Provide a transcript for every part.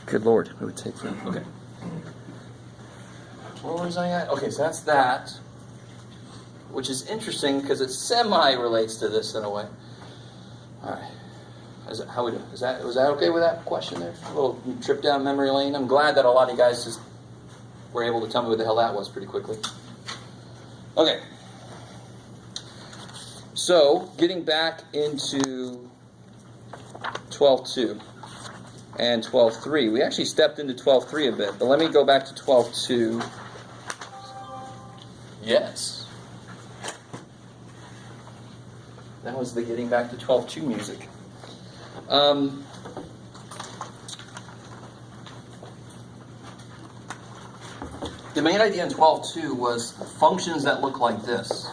Good Lord, it would take forever. Okay. Where was I at? Okay, so that's that. Which is interesting because it semi-relates to this in a way. All right. How we doing? Was that okay with that question there? A little trip down memory lane. I'm glad that a lot of you guys just were able to tell me what the hell that was pretty quickly. Okay. So, getting back into 12.2 and 12.3. We actually stepped into 12.3 a bit, but let me go back to 12.2. Yes. That was the getting back to 12.2 music. The main idea in 12.2 was functions that look like this.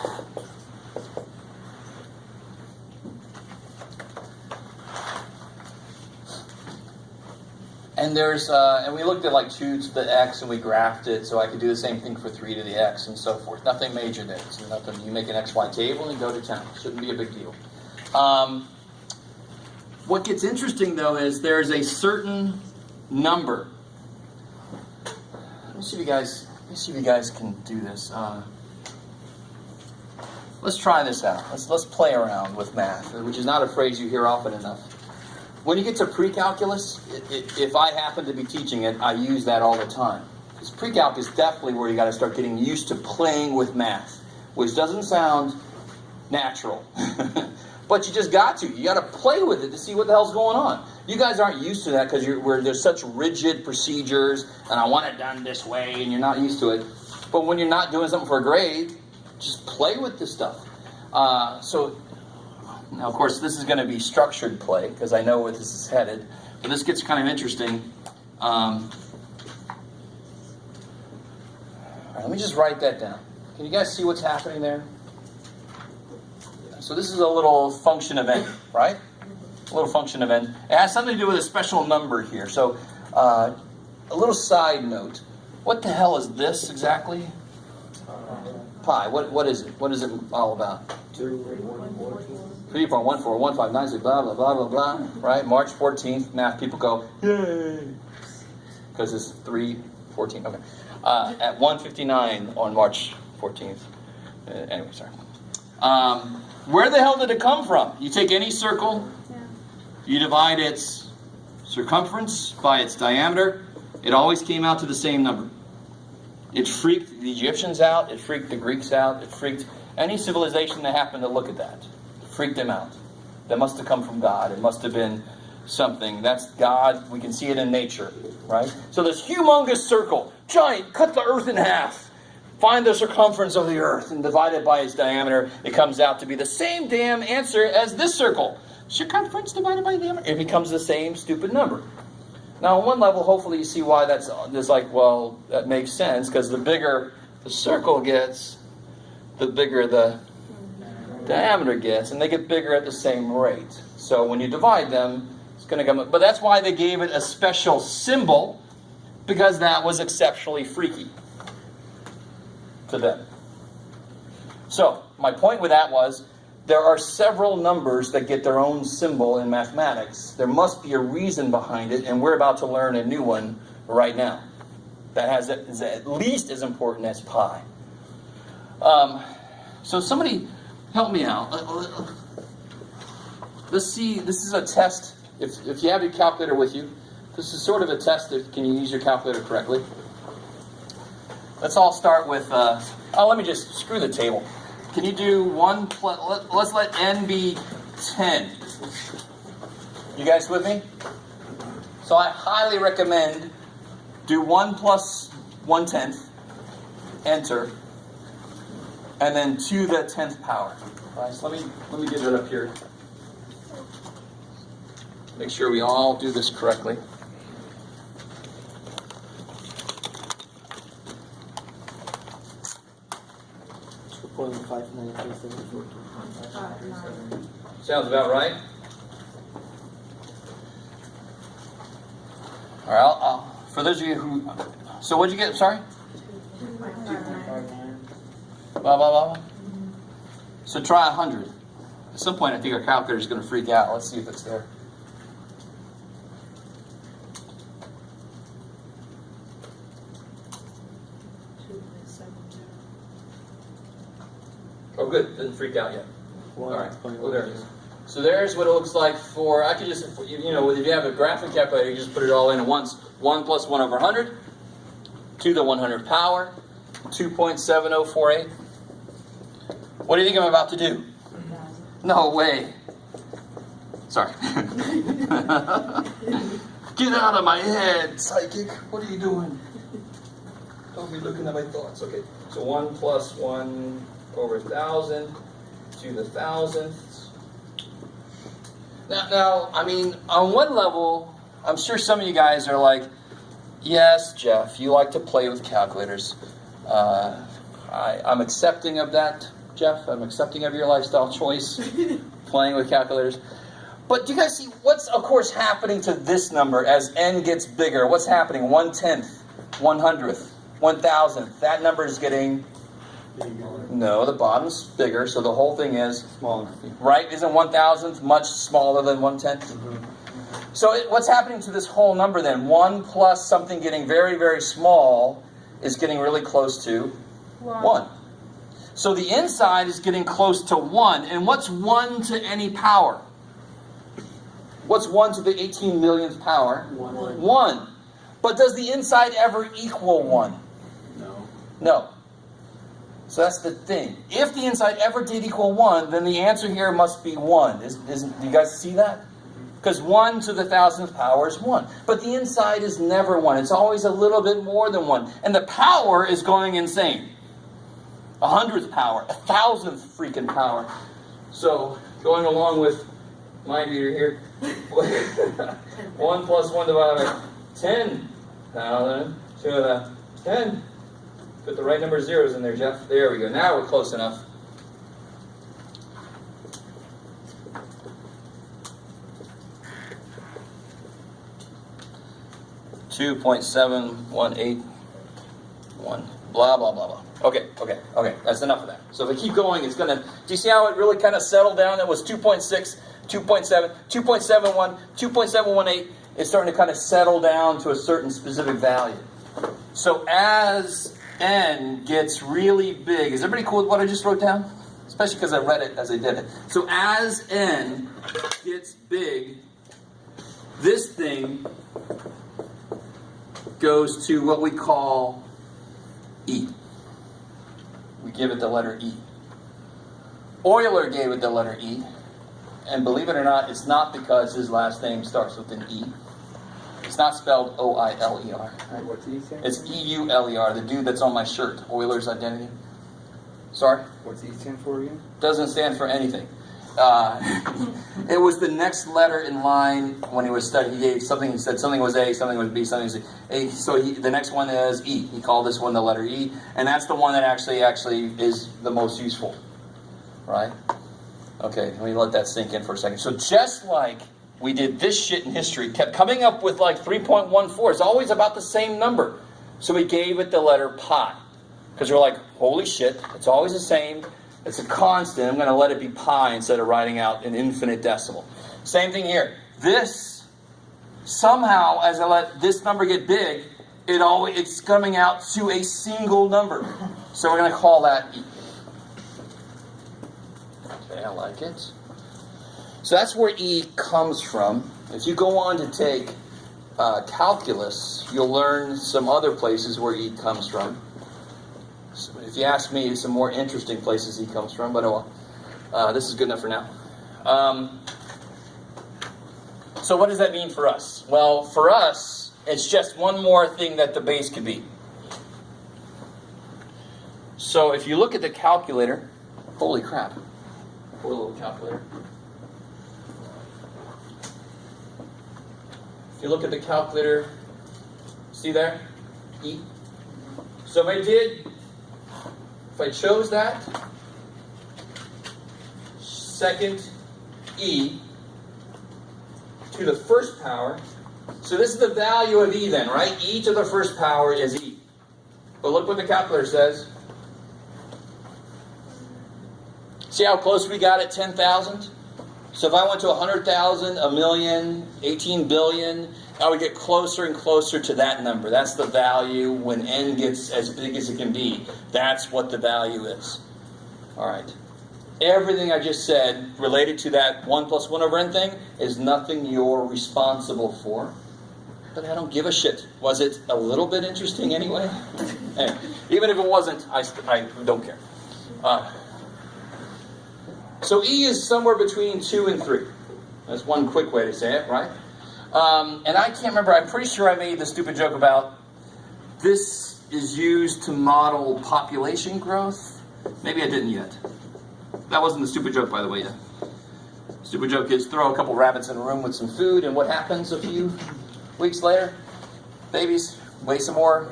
And and we looked at like 2 to the x and we graphed it, so I could do the same thing for 3 to the x and so forth. Nothing major there. So nothing. You make an XY table and go to town. Shouldn't be a big deal. What gets interesting though is there's a certain number. Let me see if you guys can do this. Let's try this out. Let's play around with math, which is not a phrase you hear often enough. When you get to pre-calculus, if I happen to be teaching it, I use that all the time. Because pre-calc is definitely where you got to start getting used to playing with math, which doesn't sound natural. But you just got to. You got to play with it to see what the hell's going on. You guys aren't used to that because there's such rigid procedures, and I want it done this way, and you're not used to it. But when you're not doing something for a grade, just play with this stuff. Now, of course, this is going to be structured play because I know where this is headed. But this gets kind of interesting. All right, let me just write that down. Can you guys see what's happening there? So this is a little function of n, right? A little function of n. It has something to do with a special number here. So a little side note. What the hell is this exactly? Pi. What is it? What is it all about? 3.141596, blah, blah, blah, blah, blah. Right? March 14th, math people go, yay! Because it's 3:14. Okay. At 1:59 on March 14th. Anyway, sorry. Where the hell did it come from? You take any circle, you divide its circumference by its diameter, it always came out to the same number. It freaked the Egyptians out, it freaked the Greeks out, it freaked any civilization that happened to look at that. It freaked them out. That must have come from God. It must have been something. That's God. We can see it in nature, right? So this humongous circle, giant, cut the earth in half. Find the circumference of the earth and divide it by its diameter. It comes out to be the same damn answer as this circle. Circumference divided by diameter. It becomes the same stupid number. Now, on one level, hopefully you see why that's like, well, that makes sense, because the bigger the circle gets, the bigger the diameter gets, and they get bigger at the same rate. So when you divide them, it's going to come up. But that's why they gave it a special symbol, because that was exceptionally freaky to them. So my point with that was, there are several numbers that get their own symbol in mathematics. There must be a reason behind it, and we're about to learn a new one right now that is at least as important as pi. So somebody help me out. Let's see, this is a test. If you have your calculator with you, this is sort of a test of can you use your calculator correctly. Let's all start with, let me just screw the table. Can you do 1 plus, let's let n be 10. You guys with me? So I highly recommend do 1 plus 1/10, enter, and then 2 to the 10th power. All right, so let me get it up here. Make sure we all do this correctly. Sounds about right. All right, for those of you who... So what'd you get? Sorry? 2.59. Blah, blah, blah. So try 100. At some point, I think our calculator is going to freak out. Let's see if it's there. good. Didn't freak out yet. All right. Oh, there it is. So there's what it looks like for, I could just, you know, if you have a graphic calculator, you just put it all in at once. 1 plus 1 over 100 to the 100th power, 2.7048. What do you think I'm about to do? No way. Sorry. Get out of my head, psychic. What are you doing? Don't be looking at my thoughts. Okay, so 1 plus 1 over 1,000 to the 1,000th. Now, I mean, on one level, I'm sure some of you guys are like, yes, Jeff, you like to play with calculators. I'm accepting of that, Jeff. I'm accepting of your lifestyle choice, playing with calculators. But do you guys see what's, of course, happening to this number as n gets bigger? What's happening? 1/10th, 100th, 1,000th. That number is getting... No, the bottom's bigger, so the whole thing is smaller. Right? Isn't 1,000th much smaller than 1/10th? Mm-hmm. So what's happening to this whole number then? 1 plus something getting very, very small is getting really close to 1. So the inside is getting close to 1. And what's 1 to any power? What's 1 to the 18 millionth power? 1. 1. But does the inside ever equal 1? No. No. So that's the thing. If the inside ever did equal 1, then the answer here must be 1. Do you guys see that? Because 1 to the 1,000th power is 1. But the inside is never 1. It's always a little bit more than 1. And the power is going insane. 100th power. 1,000th freaking power. So, going along with my meter here, 1 plus 1 divided by 10,000 to the 10. Put the right number of zeros in there, Jeff. There we go. Now we're close enough. .7181. Blah, blah, blah, blah. Okay. That's enough of that. So if I keep going, it's going to... Do you see how it really kind of settled down? It was 2.6, 2.7, 2.71, 2.718. It's starting to kind of settle down to a certain specific value. So as n gets really big... Is everybody cool with what I just wrote down? Especially because I read it as I did it. So as n gets big, this thing goes to what we call E. We give it the letter E. Euler gave it the letter E. And believe it or not, it's not because his last name starts with an E. It's not spelled O-I-L-E-R. Right? What's E stand for? It's E-U-L-E-R, the dude that's on my shirt, Euler's Identity. Sorry? What's E stand for again? Doesn't stand for anything. It was the next letter in line when he was studying. He gave something, he said something was A, something was B, something was A. So the next one is E. He called this one the letter E. And that's the one that actually is the most useful. Right? Okay, let me let that sink in for a second. So just like we did this shit in history, kept coming up with like 3.14. It's always about the same number. So we gave it the letter pi. Because we're like, holy shit, it's always the same. It's a constant. I'm going to let it be pi instead of writing out an infinite decimal. Same thing here. This, somehow, as I let this number get big, it's coming out to a single number. So we're going to call that E. Okay, I like it. So that's where E comes from. If you go on to take calculus, you'll learn some other places where E comes from. So if you ask me, some more interesting places E comes from, but oh well. This is good enough for now. So what does that mean for us? Well, for us, it's just one more thing that the base could be. So if you look at the calculator, holy crap, poor little calculator. If you look at the calculator, see there? E. So if I chose that, second E to the first power, so this is the value of E then, right? E to the first power is E. But look what the calculator says. See how close we got at 10,000? So if I went to 100,000, a million, 18 billion, I would get closer and closer to that number. That's the value when n gets as big as it can be. That's what the value is. All right. Everything I just said related to that 1 plus 1 over n thing is nothing you're responsible for. But I don't give a shit. Was it a little bit interesting anyway? Anyway, even if it wasn't, I don't care. So E is somewhere between 2 and 3. That's one quick way to say it, right? And I can't remember, I'm pretty sure I made the stupid joke about this is used to model population growth. Maybe I didn't yet. That wasn't the stupid joke, by the way, yet. Stupid joke is throw a couple rabbits in a room with some food, and what happens a few weeks later? Babies, weigh some more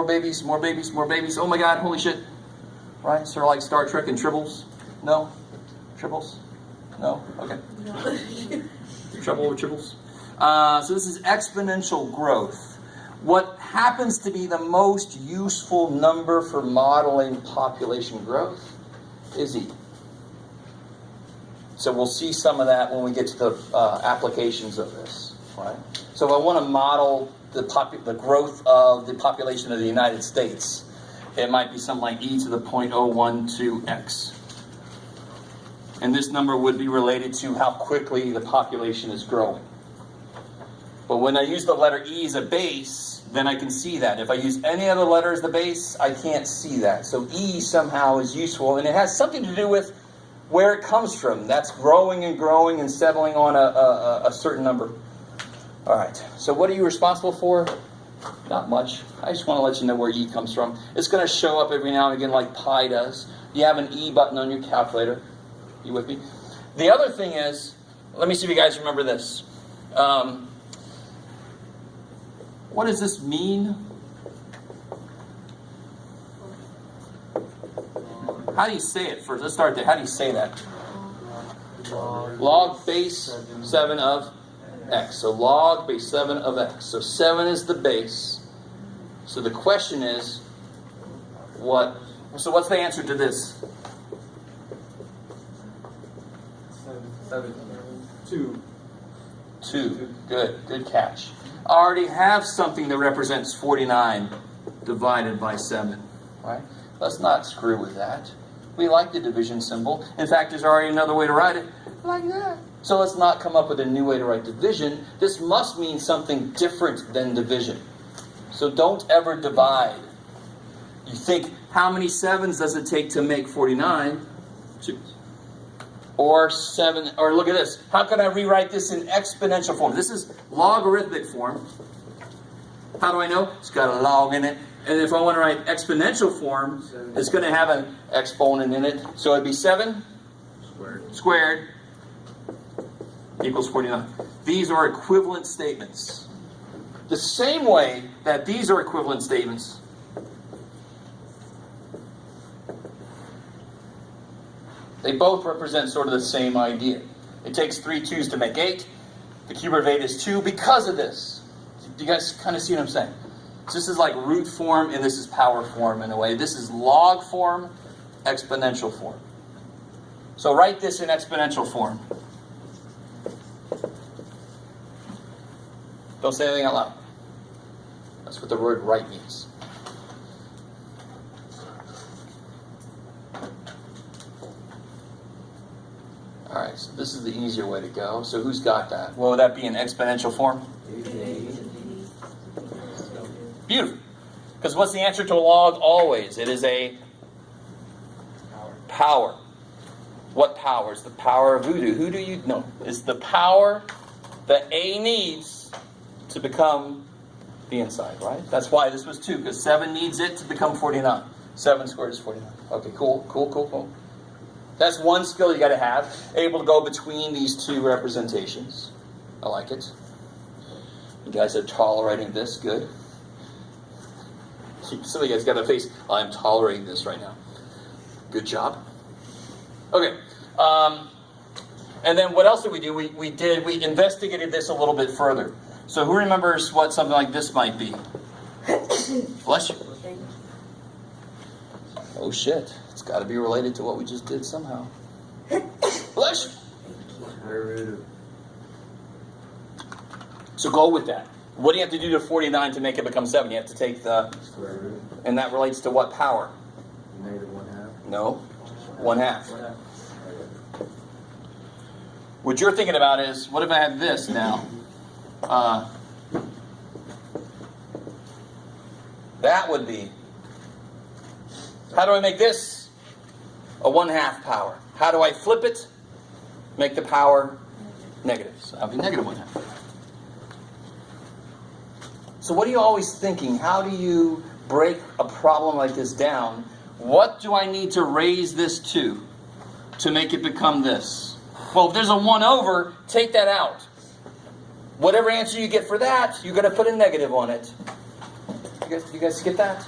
babies, more babies, more babies. Oh my God, holy shit. Right? Sort of like Star Trek and Tribbles. No? Tribbles? No? Okay. Trouble with Tribbles? So this is exponential growth. What happens to be the most useful number for modeling population growth is E. So we'll see some of that when we get to the applications of this. Right? So if I want to model the growth of the population of the United States, it might be something like e to the 0.012x. And this number would be related to how quickly the population is growing. But when I use the letter E as a base, then I can see that. If I use any other letter as the base, I can't see that. So E somehow is useful, and it has something to do with where it comes from. That's growing and settling on a certain number. All right, so what are you responsible for? Not much. I just want to let you know where E comes from. It's going to show up every now and again like pi does. You have an E button on your calculator. You with me? The other thing is, let me see if you guys remember this. What does this mean? How do you say it first? Let's start there. How do you say that? Log base 7 of x. So log base 7 of x. So 7 is the base. So the question is, what? So what's the answer to this? 7. 2. 2. Good catch. I already have something that represents 49 divided by 7. Right? Let's not screw with that. We like the division symbol. In fact, there's already another way to write it. Like that. So let's not come up with a new way to write division. This must mean something different than division. So don't ever divide. You think, how many 7s does it take to make 49? 2. Or 7, or look at this. How can I rewrite this in exponential form? This is logarithmic form. How do I know? It's got a log in it. And if I want to write exponential form, it's going to have an exponent in it. So it'd be 7 squared equals 49. These are equivalent statements. The same way that these are equivalent statements, they both represent sort of the same idea. It takes 3 2s to make 8. The cube root of 8 is 2 because of this. Do you guys kind of see what I'm saying? So this is like root form, and this is power form in a way. This is log form, exponential form. So write this in exponential form. Don't say anything out loud. That's what the word write means. All right, so this is the easier way to go. So who's got that? What would that be in exponential form? Beautiful. Because what's the answer to a log? Always. It is a power. What power? It's the power of voodoo. Who do you know? It's the power that A needs to become the inside, right? That's why this was 2, because 7 needs it to become 49. 7 squared is 49. Okay, cool. That's one skill you got to have, able to go between these two representations. I like it. You guys are tolerating this, good. Some of you guys got a face, I'm tolerating this right now. Good job. Okay. And then what else did we do? We investigated this a little bit further. So who remembers what something like this might be? Bless you. Oh shit. It's got to be related to what we just did somehow. Bless you. So go with that. What do you have to do to 49 to make it become 7? You have to take the... Square root. And that relates to what power? -1/2. No. 1/2. What you're thinking about is, what if I have this now? That would be, how do I make this a 1/2 power? How do I flip it? Make the power negative. So that'll be negative 1/2. So what are you always thinking? How do you break a problem like this down? What do I need to raise this to make it become this? Well, if there's a 1/, take that out. Whatever answer you get for that, you're going to put a negative on it. You guys get that?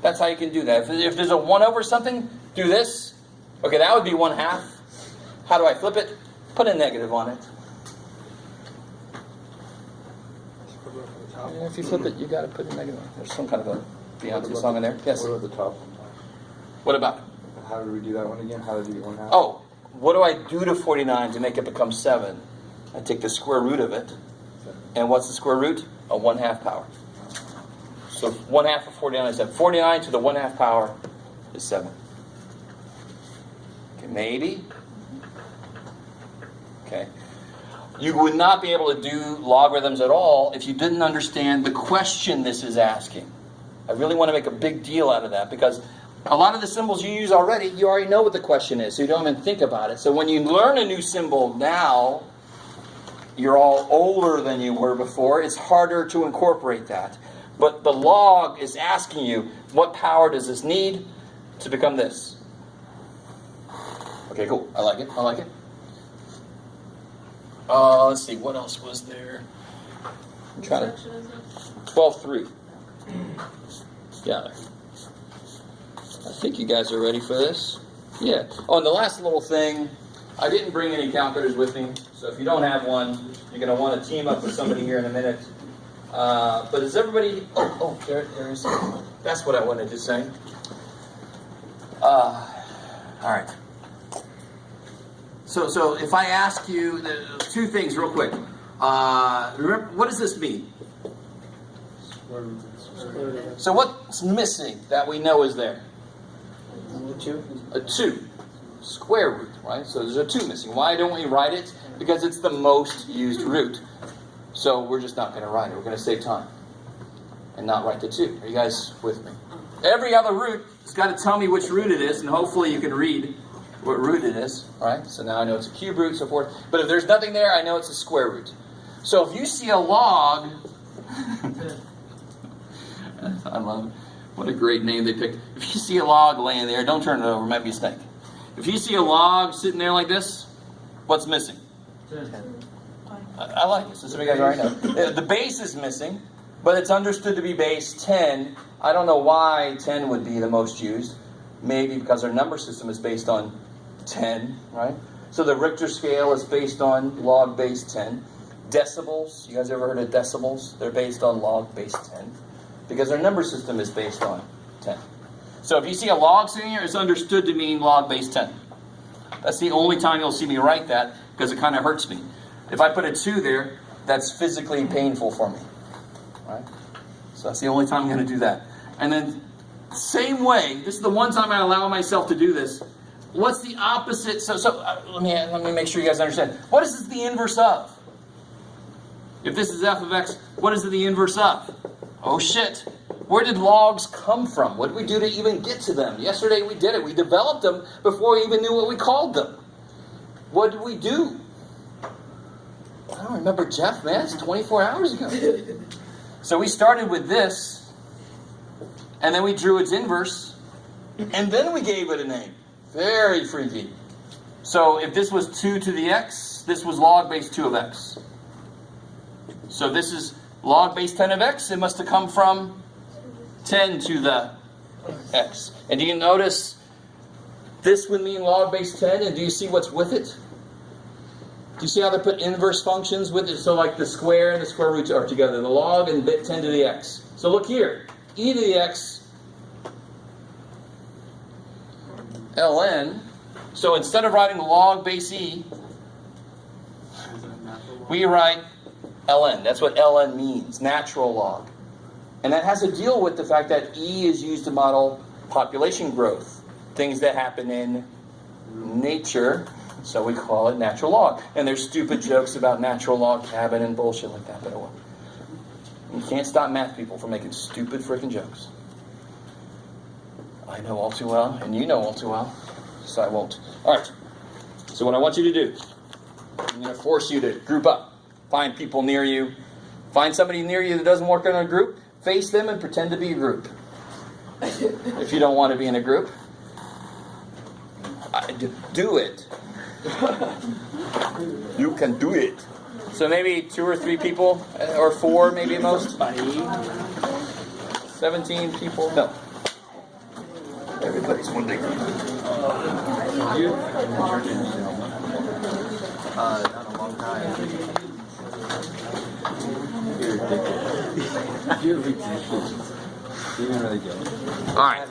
That's how you can do that. If there's a 1/, something, do this. Okay, that would be 1/2. How do I flip it? Put a negative on it. And if you flip it, you got to put a negative on it. There's some kind of a Beyonce song in there. Yes. What about the top? What about it? How do we do that one again? How did you get 1/2? Oh, what do I do to 49 to make it become 7? I take the square root of it. And what's the square root? A 1/2 power. So 1/2 of 49 is 7. 49 to the 1/2 power is 7. Okay, maybe. Okay. You would not be able to do logarithms at all if you didn't understand the question this is asking. I really want to make a big deal out of that because a lot of the symbols you use already, you already know what the question is, so you don't even think about it. So when you learn a new symbol now, you're all older than you were before, it's harder to incorporate that. But the log is asking you, what power does this need to become this? Okay, cool. I like it. I like it. Let's see. What else was there? I'm trying to. 12:3. Yeah. I think you guys are ready for this. Yeah. Oh, and the last little thing. I didn't bring any calculators with me, so if you don't have one, you're going to want to team up with somebody here in a minute. But is everybody... Oh, there is... That's what I wanted to say. All right. So if I ask you two things real quick. Remember, what does this mean? So what's missing that we know is there? A 2. Square root, right? So there's a 2 missing. Why don't we write it? Because it's the most used root. So we're just not going to write it. We're going to save time and not write the 2. Are you guys with me? Every other root has got to tell me which root it is, and hopefully you can read what root it is, right? So now I know it's a cube root, so forth. But if there's nothing there, I know it's a square root. So if you see a log, I love it. What a great name they picked. If you see a log laying there, don't turn it over, it might be a snake. If you see a log sitting there like this, what's missing? 10. I like it. So some of you guys already know. The base is missing, but it's understood to be base 10. I don't know why 10 would be the most used. Maybe because our number system is based on 10, right? So the Richter scale is based on log base 10. Decibels, you guys ever heard of decibels? They're based on log base 10. Because our number system is based on 10. So if you see a log sitting here, it's understood to mean log base 10. That's the only time you'll see me write that, because it kind of hurts me. If I put a 2 there, that's physically painful for me. Right? So that's the only time I'm going to do that. And then, same way, this is the one time I allow myself to do this. What's the opposite? So let me make sure you guys understand. What is this the inverse of? If this is f of x, what is it the inverse of? Oh shit. Where did logs come from? What did we do to even get to them? Yesterday we did it. We developed them before we even knew what we called them. What did we do? I don't remember, Jeff, man. It's 24 hours ago. So we started with this, and then we drew its inverse, and then we gave it a name. Very freaky. So if this was 2 to the x, this was log base 2 of x. So this is log base 10 of x. It must have come from 10 to the x. And do you notice this would mean log base 10? And do you see what's with it? Do you see how they put inverse functions with it? So like the square and the square roots are together. The log and bit 10 to the x. So look here. E to the x ln. So instead of writing log base e, we write ln. That's what ln means. Natural log. And that has to deal with the fact that E is used to model population growth. Things that happen in nature. So we call it natural log. And there's stupid jokes about natural log cabin and bullshit like that, but oh well. You can't stop math people from making stupid freaking jokes. I know all too well, and you know all too well, so I won't. All right. So what I want you to do, I'm going to force you to group up. Find people near you. Find somebody near you that doesn't work in a group. Face them and pretend to be a group. If you don't want to be in a group, do it. You can do it. So maybe 2 or 3 people, or 4 maybe at most. 17 people. No. Everybody's one big group. Not a long time. You're ridiculous. You're really good. All right.